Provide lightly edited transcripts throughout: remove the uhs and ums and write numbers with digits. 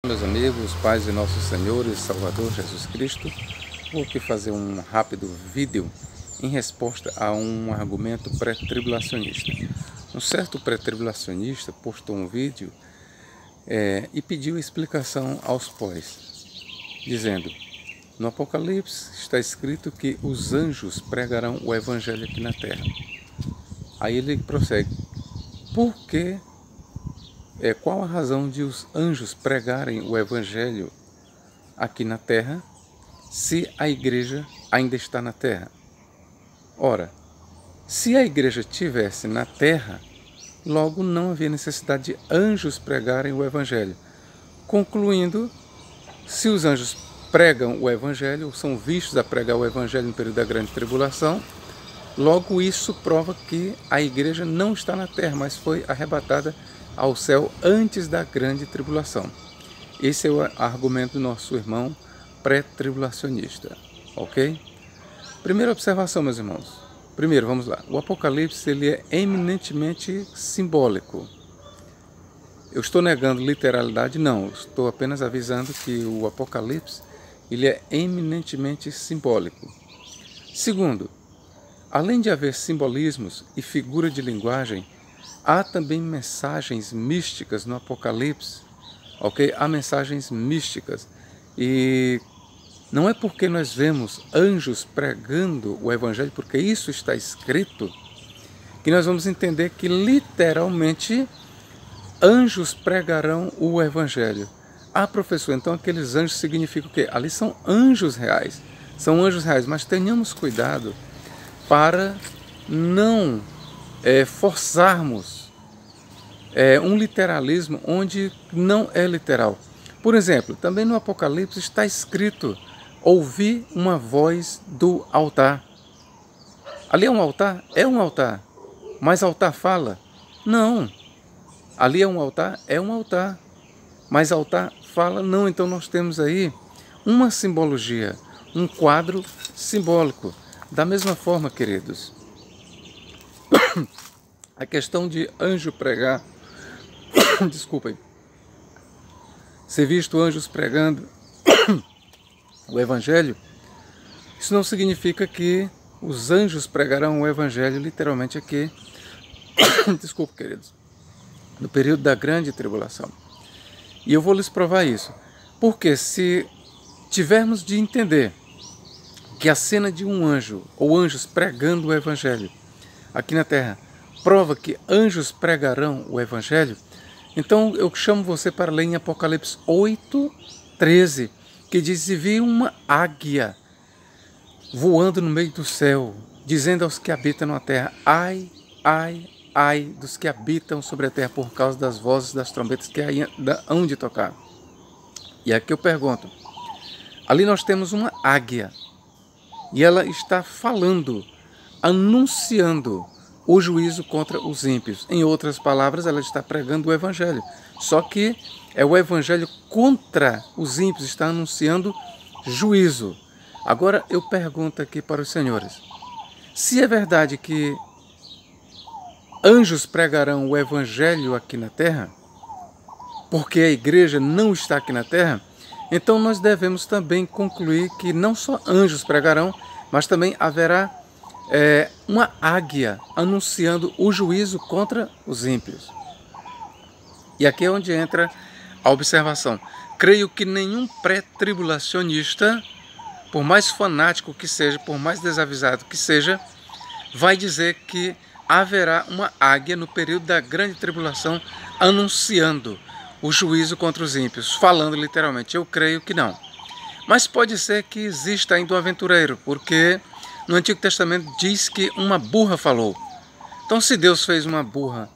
Meus amigos, paz de nosso Senhor e Salvador Jesus Cristo, vou aqui fazer um rápido vídeo em resposta a um argumento pré-tribulacionista. Um certo pré-tribulacionista postou um vídeo e pediu explicação aos pós, dizendo: no Apocalipse está escrito que os anjos pregarão o Evangelho aqui na terra. Aí ele prossegue: por que? Qual a razão de os anjos pregarem o Evangelho aqui na terra, se a igreja ainda está na terra? Ora, se a igreja estivesse na terra, logo não havia necessidade de anjos pregarem o Evangelho. Concluindo, se os anjos pregam o Evangelho, ou são vistos a pregar o Evangelho no período da grande tribulação, logo isso prova que a igreja não está na terra, mas foi arrebatada ao céu antes da grande tribulação. Esse é o argumento do nosso irmão pré-tribulacionista, ok? Primeira observação, meus irmãos. Primeiro, vamos lá. O Apocalipse ele é eminentemente simbólico. Eu estou negando literalidade? Não. Estou apenas avisando que o Apocalipse ele é eminentemente simbólico. Segundo, além de haver simbolismos e figura de linguagem, há também mensagens místicas no Apocalipse, ok? Há mensagens místicas. E não é porque nós vemos anjos pregando o Evangelho, porque isso está escrito, que nós vamos entender que literalmente anjos pregarão o Evangelho. Ah, professor, então aqueles anjos significam o quê? Ali são anjos reais. São anjos reais, mas tenhamos cuidado para não forçarmos um literalismo onde não é literal. Por exemplo, também no Apocalipse está escrito: ouvi uma voz do altar. Ali é um altar? É um altar. Mas altar fala? Não. Ali é um altar? É um altar. Mas altar fala? Não. Então nós temos aí uma simbologia, um quadro simbólico. Da mesma forma, queridos, a questão de anjo pregar, desculpem, ser visto anjos pregando o Evangelho, isso não significa que os anjos pregarão o Evangelho literalmente aqui, desculpe, queridos, no período da grande tribulação. E eu vou lhes provar isso, porque se tivermos de entender que a cena de um anjo, ou anjos pregando o Evangelho aqui na terra, prova que anjos pregarão o Evangelho, então eu chamo você para ler em Apocalipse 8:13, que diz: e vi uma águia voando no meio do céu, dizendo aos que habitam na terra: ai, ai, ai dos que habitam sobre a terra, por causa das vozes das trombetas que hão de tocar. E aqui eu pergunto, ali nós temos uma águia, e ela está falando, anunciando o juízo contra os ímpios. Em outras palavras, ela está pregando o Evangelho. Só que é o Evangelho contra os ímpios, está anunciando juízo. Agora eu pergunto aqui para os senhores: se é verdade que anjos pregarão o Evangelho aqui na terra, porque a igreja não está aqui na terra, então nós devemos também concluir que não só anjos pregarão, mas também haverá uma águia anunciando o juízo contra os ímpios. E aqui é onde entra a observação. Creio que nenhum pré-tribulacionista, por mais fanático que seja, por mais desavisado que seja, vai dizer que haverá uma águia no período da grande tribulação anunciando o juízo contra os ímpios, falando literalmente. Eu creio que não. Mas pode ser que exista ainda um aventureiro, porque no Antigo Testamento diz que uma burra falou. Então, se Deus fez uma burra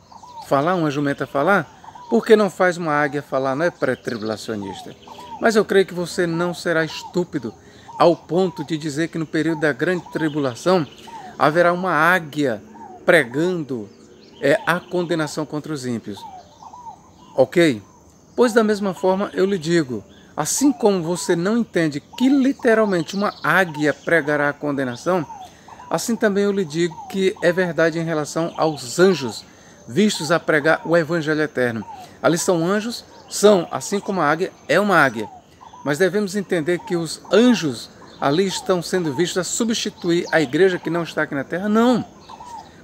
falar, uma jumenta falar, por que não faz uma águia falar? Não é pré-tribulacionista. Mas eu creio que você não será estúpido ao ponto de dizer que no período da grande tribulação haverá uma águia pregando a condenação contra os ímpios. Ok? Pois da mesma forma eu lhe digo, assim como você não entende que literalmente uma águia pregará a condenação, assim também eu lhe digo que é verdade em relação aos anjos vistos a pregar o Evangelho eterno. Ali são anjos, são, assim como a águia, é uma águia. Mas devemos entender que os anjos ali estão sendo vistos a substituir a igreja que não está aqui na terra? Não,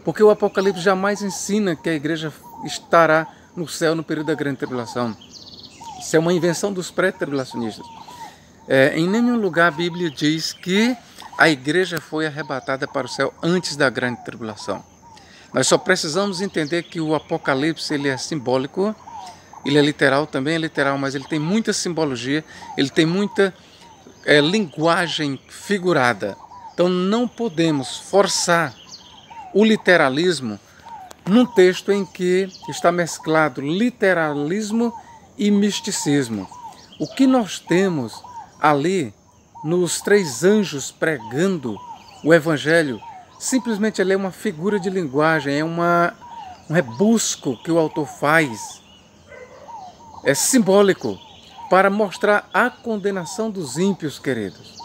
porque o Apocalipse jamais ensina que a igreja estará no céu no período da grande tribulação. Isso é uma invenção dos pré-tribulacionistas. Em nenhum lugar a Bíblia diz que a igreja foi arrebatada para o céu antes da grande tribulação. Nós só precisamos entender que o Apocalipse ele é simbólico, ele é literal, também é literal, mas ele tem muita simbologia, ele tem muita linguagem figurada. Então não podemos forçar o literalismo num texto em que está mesclado literalismo e misticismo. O que nós temos ali nos 3 anjos pregando o Evangelho, simplesmente ele é uma figura de linguagem, é um rebusco que o autor faz. É simbólico para mostrar a condenação dos ímpios, queridos.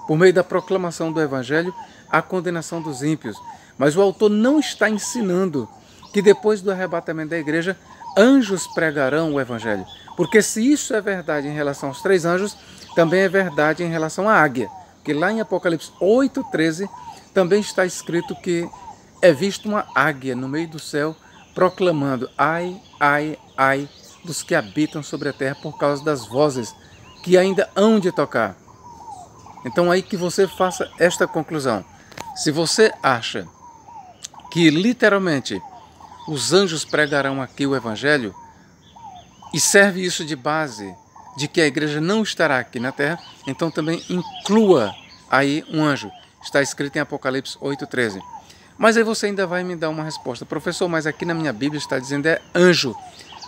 Por meio da proclamação do Evangelho, a condenação dos ímpios. Mas o autor não está ensinando que depois do arrebatamento da igreja, anjos pregarão o Evangelho. Porque se isso é verdade em relação aos 3 anjos, também é verdade em relação à águia. Porque lá em Apocalipse 8:13 também está escrito que é visto uma águia no meio do céu proclamando: ai, ai, ai dos que habitam sobre a terra por causa das vozes que ainda hão de tocar. Então aí que você faça esta conclusão. Se você acha que literalmente os anjos pregarão aqui o Evangelho e serve isso de base de que a igreja não estará aqui na terra, então também inclua aí um anjo. Está escrito em Apocalipse 8:13. Mas aí você ainda vai me dar uma resposta. Professor, mas aqui na minha Bíblia está dizendo é anjo.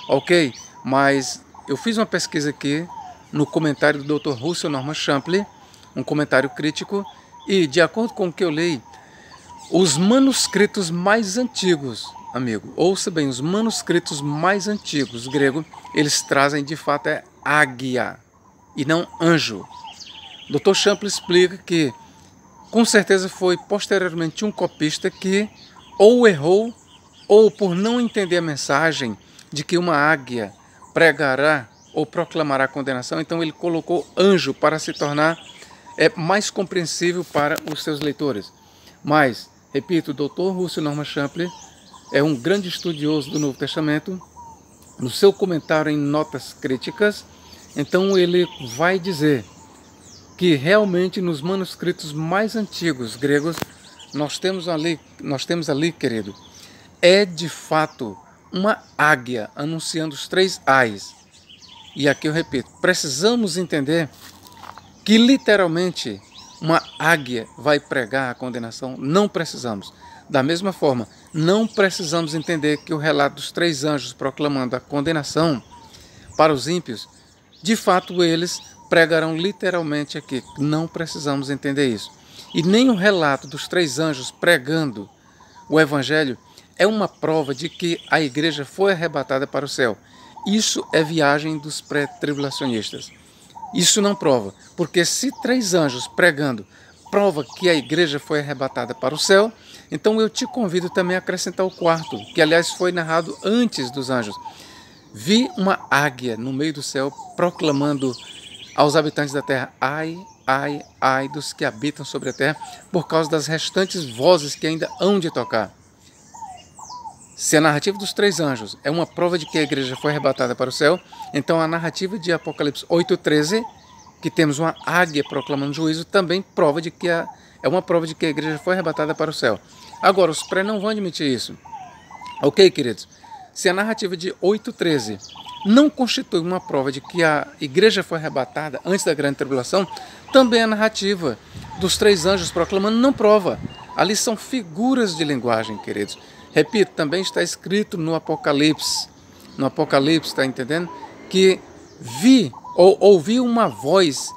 Ok, mas eu fiz uma pesquisa aqui no comentário do Dr. Russell Norman Champlin, um comentário crítico, e de acordo com o que eu li, os manuscritos mais antigos, amigo, ouça bem, os manuscritos mais antigos grego, eles trazem de fato águia e não anjo. Dr. Champlin explica que com certeza foi posteriormente um copista que ou errou ou por não entender a mensagem de que uma águia pregará ou proclamará condenação, então ele colocou anjo para se tornar mais compreensível para os seus leitores. Mas, repito, o Dr. Russell Norman Champlin é um grande estudioso do Novo Testamento. No seu comentário em Notas Críticas, então ele vai dizer que realmente nos manuscritos mais antigos gregos nós temos ali, querido, é de fato uma águia anunciando os 3 ais. E aqui eu repito, precisamos entender que literalmente uma águia vai pregar a condenação? Não precisamos. Da mesma forma, não precisamos entender que o relato dos 3 anjos proclamando a condenação para os ímpios, de fato eles pregarão literalmente aqui. Não precisamos entender isso. E nem o relato dos 3 anjos pregando o Evangelho é uma prova de que a igreja foi arrebatada para o céu. Isso é viagem dos pré-tribulacionistas. Isso não prova, porque se 3 anjos pregando prova que a igreja foi arrebatada para o céu, então eu te convido também a acrescentar o 4º, que aliás foi narrado antes dos anjos. Vi uma águia no meio do céu proclamando aos habitantes da terra: ai, ai, ai dos que habitam sobre a terra, por causa das restantes vozes que ainda hão de tocar. Se a narrativa dos 3 anjos é uma prova de que a igreja foi arrebatada para o céu, então a narrativa de Apocalipse 8:13, que temos uma águia proclamando juízo, também prova de que é uma prova de que a igreja foi arrebatada para o céu. Agora, os pré não vão admitir isso. Ok, queridos? Se a narrativa de 8:13 não constitui uma prova de que a igreja foi arrebatada antes da grande tribulação, também a narrativa dos 3 anjos proclamando não prova. Ali são figuras de linguagem, queridos. Repito, também está escrito no Apocalipse, está entendendo? Que vi ou ouvi uma voz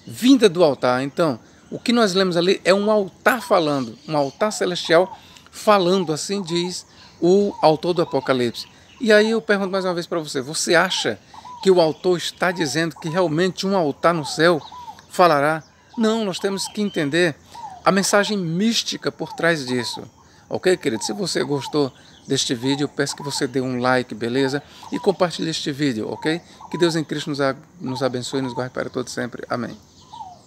vinda do altar. Então, o que nós lemos ali é um altar falando, um altar celestial falando, assim diz o autor do Apocalipse. E aí eu pergunto mais uma vez para você, você acha que o autor está dizendo que realmente um altar no céu falará? Não, nós temos que entender a mensagem mística por trás disso. Ok, querido? Se você gostou deste vídeo, eu peço que você dê um like, beleza? E compartilhe este vídeo, ok? Que Deus em Cristo nos abençoe e nos guarde para todos sempre. Amém.